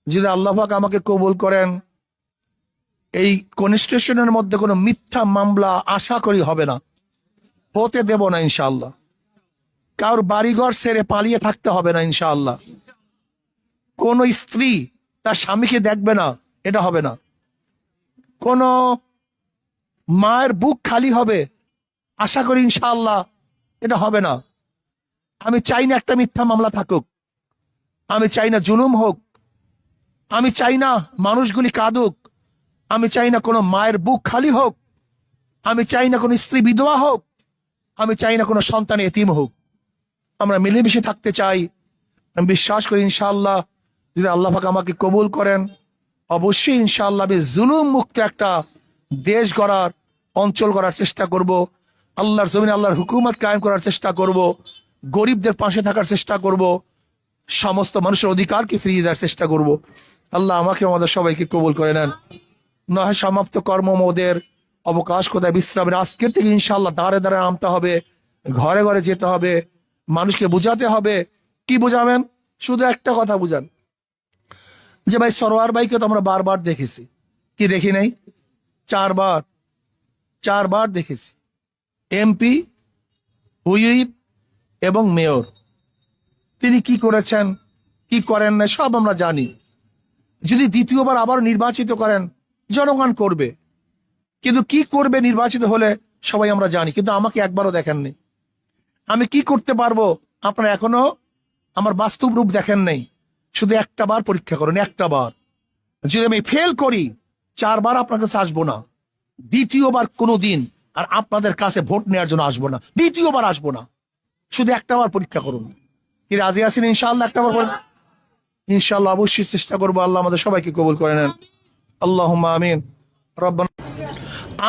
যদি আল্লাহ পাক আমাকে কবুল করেন, এই কনস্টিটিউশনের মধ্যে কোনো মিথ্যা মামলা আশা করি হবে না, হতে দেব না ইনশাআল্লাহ। কারোর বাড়িঘর ছেড়ে পালিয়ে থাকতে হবে না ইনশাআল্লাহ। কোন স্ত্রী তার স্বামীকে দেখবে না, এটা হবে না। কোন মায়ের বুক খালি হবে, আশা করি ইনশাআল্লাহ এটা হবে না। আমি চাই না একটা মিথ্যা মামলা থাকুক, আমি চাই না জুলুম হোক, আমি চাই না মানুষগুলি কাঁদুক, আমি চাই না কোনো মায়ের বুক খালি হোক, আমি চাই না কোনো স্ত্রী বিধবা হোক, আমি চাই না কোনো সন্তান এতিম হোক। আমরা মিলেমিশে থাকতে চাই। আমি বিশ্বাস করি ইনশাআল্লাহ যদি আল্লাহ পাক আমাকে কবুল করেন, অবশ্যই ইনশাআল্লাহ আমি জুলুম মুক্ত একটা দেশ গড়ার, অঞ্চল গড়ার চেষ্টা করব। আল্লাহর জমিনে আল্লাহর হুকুমত কায়েম করার চেষ্টা করব, গরিবদের পাশে থাকার চেষ্টা করব, সমস্ত মানুষের অধিকারকে ফিরিয়ে দেওয়ার চেষ্টা করব। আল্লাহ আমাকে আমাদের সবাইকে কবুল করে নেন। নয় সমাপ্ত কর্মমোদের অবকাশ কোথায় বিশ্রামের, আজকের থেকে ইনশাআল্লাহ দাঁড়ে দাঁড়ে নামতে হবে, ঘরে ঘরে যেতে হবে, মানুষকে বুঝাতে হবে। কি বুঝাবেন? শুধু একটা কথা বুঝান যে ভাই সরোয়ার ভাইকে তো আমরা বারবার দেখেছি, কি দেখি নাই? চারবার দেখেছি, এমপি, হুইপ এবং মেয়র। তিনি কি করেছেন, কি করেন না সব আমরা জানি। যদি দ্বিতীয়বার আবার নির্বাচিত করেন, জনগণ করবে, কিন্তু কি করবে নির্বাচিত হলে সবাই আমরা জানি। কিন্তু আমাকে একবারও দেখেননি, আমি কি করতে পারবো আপনারা এখনো আমার বাস্তব রূপ দেখেন নাই। শুধু একটা বার পরীক্ষা করুন, একটা বার। যদি আমি ফেল করি, 4 বার আপনার কাছে আসবো না, দ্বিতীয়বার কোনো দিন আর আপনাদের কাছে ভোট নেওয়ার জন্য আসবো না, দ্বিতীয়বার আসবো না। শুধু একটা বার পরীক্ষা করুন। কি রাজি আছেন ইনশাআল্লাহ? একটা বার ইনশাআল্লাহ অবশ্যই চেষ্টা করবো। আল্লাহ আমাদের সবাইকে কবুল করে নেন, আল্লাহুম্মা আমিন। রব্বানা।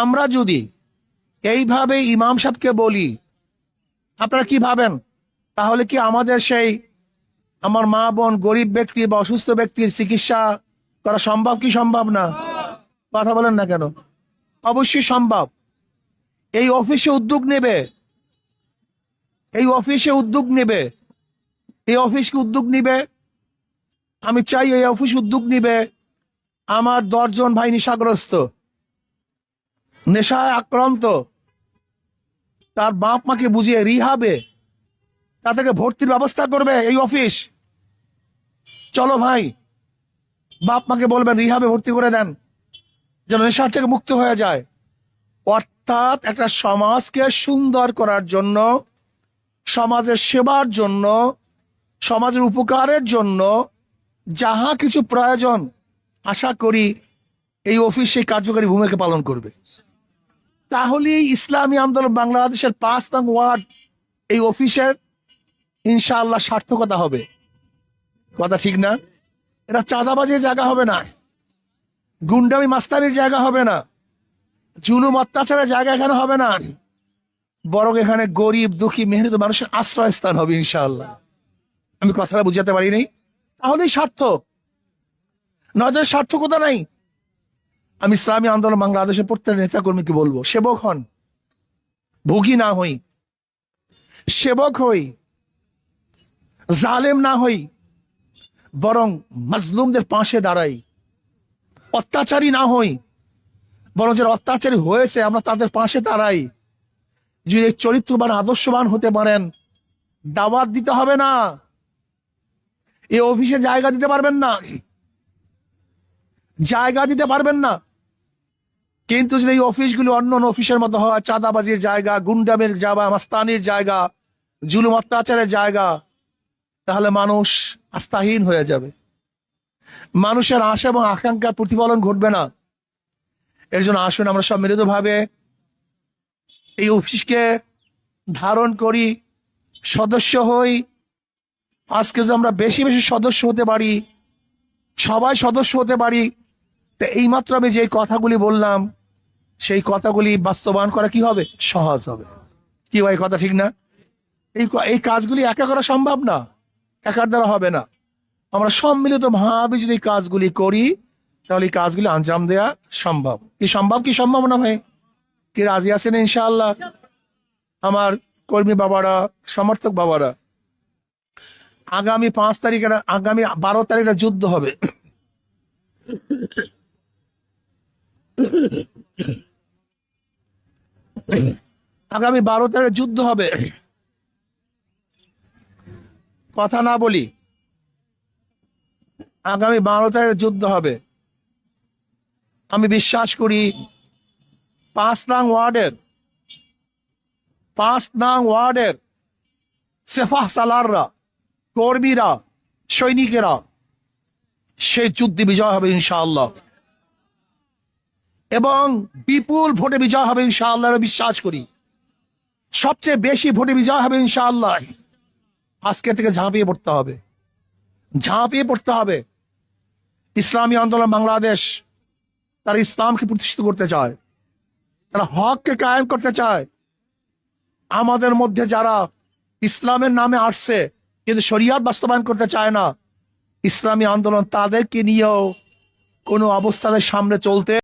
আমরা যদি এইভাবে ইমাম সাহেবকে বলি, আপনারা কি ভাবেন? তাহলে কি আমাদের সেই আমার মা বোন, গরিব ব্যক্তি বা অসুস্থ ব্যক্তির চিকিৎসা করা সম্ভব কি সম্ভব না? কথা বলেন না কেন? অবশ্যই সম্ভব। এই অফিসে উদ্যোগ নেবে, এই অফিসে উদ্যোগ নেবে, এই অফিসকে উদ্যোগ নিবে। আমি চাই এই অফিস উদ্যোগ নিবে। আমার 10 জন ভাই নেশাগ্রস্ত, নেশায় আক্রান্ত, তার বাপ মাকে বুঝিয়ে রিহাবে তাদেরকে ভর্তির ব্যবস্থা করবে এই অফিস। চলো ভাই, বাপ মাকে বলবেন রিহাবে ভর্তি করে দেন, যেন নেশার থেকে মুক্ত হয়ে যায়। অর্থাৎ একটা সমাজকে সুন্দর করার জন্য, সমাজের সেবার জন্য, সমাজের উপকারের জন্য যাহা কিছু প্রয়োজন, আশা করি এই অফিস সেই কার্যকারী ভূমিকা পালন করবে। তাহলে ইসলামী আন্দোলন বাংলাদেশের 5 নং ওয়ার্ড এই অফিসের ইনশাআল্লাহ সার্থকতা হবে। কথা ঠিক না? এটা চাঁদাবাজির জায়গা হবে না, গুন্ডামি মাস্তানির জায়গা হবে না, জুলুম অত্যাচারের জায়গা এখানে হবে না, বরং এখানে গরিব দুঃখী মেহনত মানুষের আশ্রয় স্থান হবে ইনশাআল্লাহ। আমি কথাটা বুঝাতে পারি নাই? তাহলেই সার্থক, নজর সার্থকতা নাই। আমি ইসলামী আন্দোলন বাংলাদেশের প্রত্যেক নেতা কর্মীকে বলবো, সেবক হন, ভোগী না হই, সেবক হই, জালেম না হই, বরং মাজলুমদের পাশে দাঁড়াই। অত্যাচারী না হই, বরং যারা অত্যাচারী হয়েছে আমরা তাদের পাশে দাঁড়াই। যদি চরিত্রবান আদর্শবান হতে পারেন, দাওয়াত দিতে হবে না, এই অফিসে জায়গা দিতে পারবেন না, জায়গা দিতে পারবেন না। কিন্তু যদি এই অফিসগুলো অন্য অফিসের মতো হয়, চাঁদাবাজির জায়গা, গুন্ডামের জায়গা, মাস্তানির জায়গা, জুলুম অত্যাচারের জায়গা, তাহলে মানুষ আস্থাহীন হয়ে যাবে, মানুষের আশা এবং আকাঙ্ক্ষার প্রতিফলন ঘটবে না। এর জন্য আসুন আমরা সব মিলিতভাবে এই অফিসকে ধারণ করি, সদস্য হই। আজকে যদি আমরা বেশি বেশি সদস্য হতে পারি, সবাই সদস্য হতে পারি, তো এইমাত্র আমি যে কথাগুলি বললাম সেই কথাগুলি বাস্তবায়ন করা কি হবে? সহজ হবে। কি ভাই, কথা ঠিক না? এই কাজগুলি একা করা সম্ভব না, একার দ্বারা হবে না। আমরা সম্মিলিত ভাবে যদি এই কাজগুলি করি, তাহলে এই কাজগুলি আঞ্জাম দেয়া সম্ভব। কি সম্ভব কি সম্ভব না ভাই? কি রাজি আছেন ইনশাআল্লাহ? আমার কর্মী বাবারা, সমর্থক বাবারা, আগামী 5 তারিখে, আগামী 12 তারিখে যুদ্ধ হবে। আগামী 12 তারিখে যুদ্ধ হবে, কথা না বলি, আগামী 12 তারিখে যুদ্ধ হবে। আমি বিশ্বাস করি 5 নং ওয়ার্ডের সেফাহ সালাররা, কর্মীরা, সৈনিকেরা সেই যুদ্ধে বিজয় হবে ইনশাআল্লাহ, এবং বিপুল ভোটে বিজয় হবে ইনশাআল্লাহ বিশ্বাস করি। সবচেয়ে বেশি ভোটে বিজয় হবে ইনশাআল্লাহ। আজকে থেকে ঝাঁপিয়ে পড়তে হবে। ইসলামী আন্দোলন বাংলাদেশ তারা ইসলামকে প্রতিষ্ঠিত করতে চায়, তারা হককে কায়েম করতে চায়। আমাদের মধ্যে যারা ইসলামের নামে আসছে কিন্তু শরিয়াত বাস্তবায়ন করতে চায় না, ইসলামী আন্দোলন তাদেরকে নিয়েও কোনো অবস্থানের সামনে চলতে